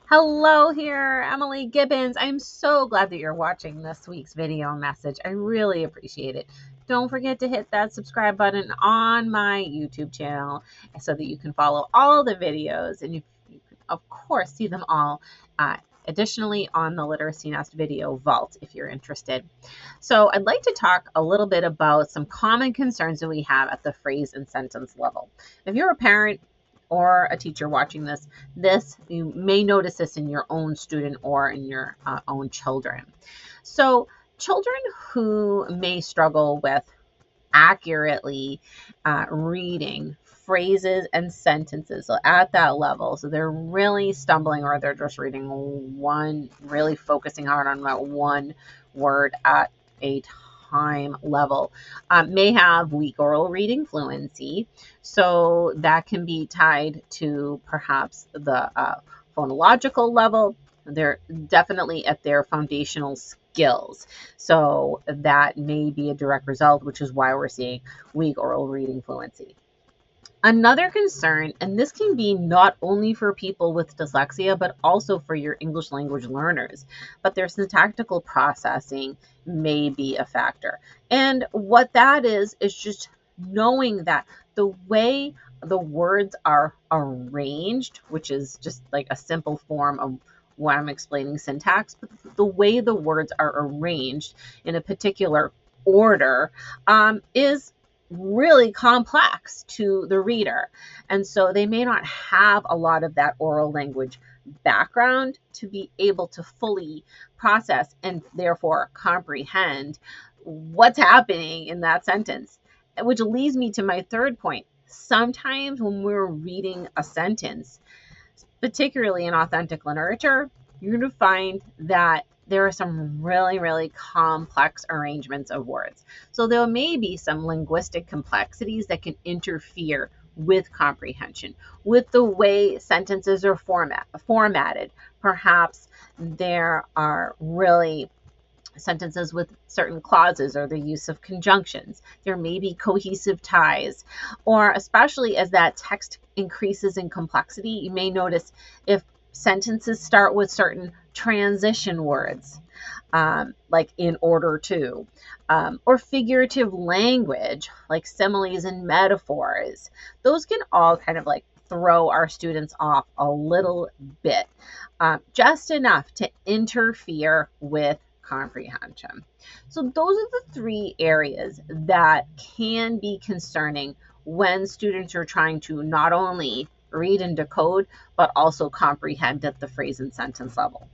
Hello here, Emily Gibbons. I'm so glad that you're watching this week's video message. I really appreciate it. Don't forget to hit that subscribe button on my YouTube channel so that you can follow all the videos and you can, of course, see them all. Additionally, on the Literacy Nest video vault if you're interested. So I'd like to talk a little bit about some common concerns that we have at the phrase and sentence level. If you're a parent or a teacher watching this you may notice this in your own student or in your own children. So children who may struggle with accurately reading phrases and sentences, so at that level, so they're really stumbling or they're just reading one, really focusing hard on that one word at a time level, may have weak oral reading fluency. So that can be tied to perhaps the phonological level. They're definitely at their foundational skills. So that may be a direct result, which is why we're seeing weak oral reading fluency. Another concern, and this can be not only for people with dyslexia, but also for your English language learners, but their syntactical processing may be a factor. And what that is just knowing that the way the words are arranged, which is just like a simple form of what I'm explaining syntax, but the way the words are arranged in a particular order is really complex to the reader. And so they may not have a lot of that oral language background to be able to fully process and therefore comprehend what's happening in that sentence. Which leads me to my third point. Sometimes when we're reading a sentence, particularly in authentic literature, you're going to find that there are some really, really complex arrangements of words. So there may be some linguistic complexities that can interfere with comprehension, with the way sentences are formatted. Perhaps there are really sentences with certain clauses or the use of conjunctions. There may be cohesive ties, or especially as that text increases in complexity, you may notice if sentences start with certain transition words, like in order to, or figurative language like similes and metaphors. Those can all kind of like throw our students off a little bit, just enough to interfere with comprehension. So those are the three areas that can be concerning when students are trying to not only read and decode, but also comprehend at the phrase and sentence level.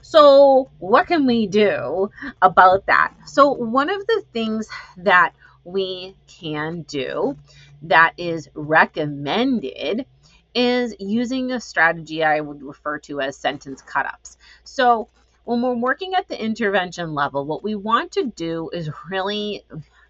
So what can we do about that? So one of the things that we can do that is recommended is using a strategy I would refer to as sentence cut-ups. So when we're working at the intervention level, what we want to do is really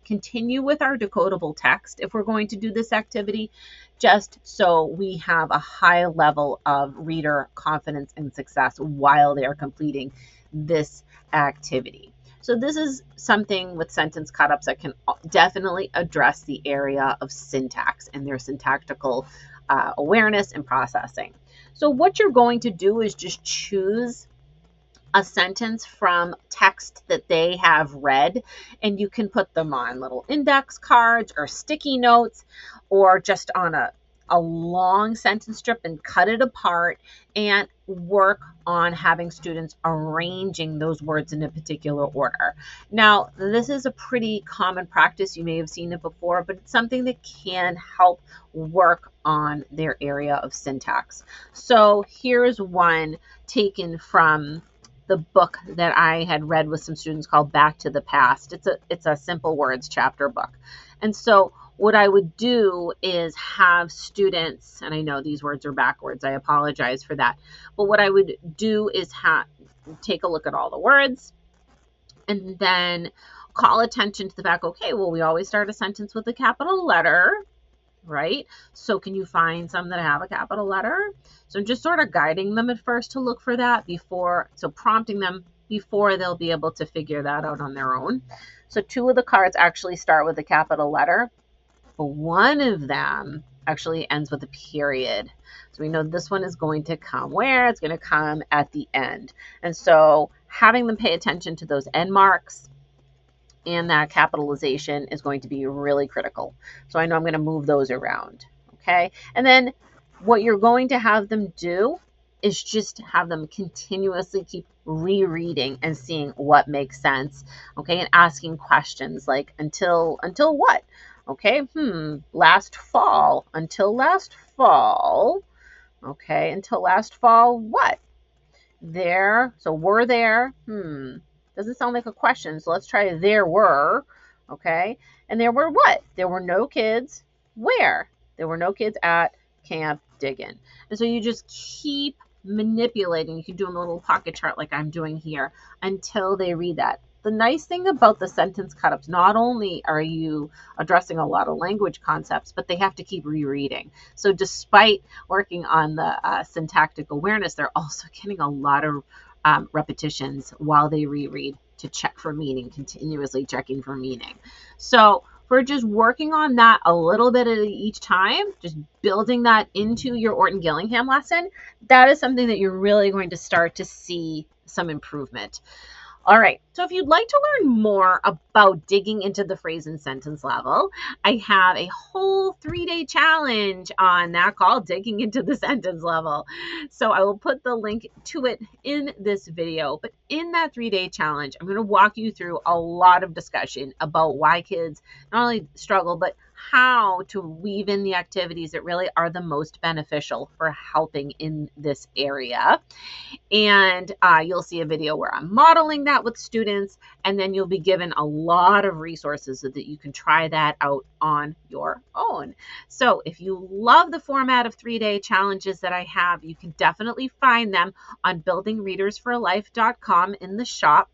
continue with our decodable text if we're going to do this activity, just so we have a high level of reader confidence and success while they are completing this activity. So this is something with sentence cut-ups that can definitely address the area of syntax and their syntactical awareness and processing. So what you're going to do is just choose a sentence from text that they have read, and you can put them on little index cards or sticky notes, or just on a long sentence strip and cut it apart and work on having students arranging those words in a particular order. Now, this is a pretty common practice. You may have seen it before, but it's something that can help work on their area of syntax. So here's one taken from the book that I had read with some students called Back to the Past. It's a simple words chapter book. And so what I would do is have students, and I know these words are backwards, I apologize for that, but what I would do is take a look at all the words and then call attention to the fact, okay, well, we always start a sentence with a capital letter, right? So can you find some that have a capital letter? So I'm just sort of guiding them at first to look for that so prompting them before they'll be able to figure that out on their own. So two of the cards actually start with a capital letter, but one of them actually ends with a period. So we know this one is going to come where? It's going to come at the end. And so having them pay attention to those end marks and that capitalization is going to be really critical. So I know I'm going to move those around. Okay. And then what you're going to have them do is just have them continuously keep rereading and seeing what makes sense. Okay. And asking questions like until what? Okay. Last fall. Until last fall. Okay. Until last fall, what? There. So were there. Doesn't sound like a question. So let's try there were. Okay. And there were what? There were no kids. Where? There were no kids at Camp Diggin. And so you just keep manipulating. You can do a little pocket chart like I'm doing here until they read that. The nice thing about the sentence cut-ups, not only are you addressing a lot of language concepts, but they have to keep rereading. So despite working on the syntactic awareness, they're also getting a lot of repetitions while they reread to check for meaning, continuously checking for meaning. So for just working on that a little bit at each time, just building that into your Orton-Gillingham lesson, that is something that you're really going to start to see some improvement. All right, so if you'd like to learn more about digging into the phrase and sentence level, I have a whole 3-day challenge on that called Digging into the Sentence Level. So I will put the link to it in this video. But in that 3-day challenge, I'm going to walk you through a lot of discussion about why kids not only struggle, but how to weave in the activities that really are the most beneficial for helping in this area. And you'll see a video where I'm modeling that with students, and then you'll be given a lot of resources so that you can try that out on your own. So if you love the format of 3-day challenges that I have, you can definitely find them on buildingreadersforlife.com in the shop.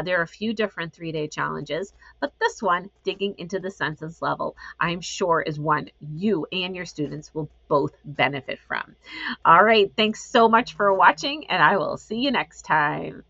There are a few different 3-day challenges, but this one, Digging into the Sentence Level, I'm sure is one you and your students will both benefit from. All right, thanks so much for watching, and I will see you next time.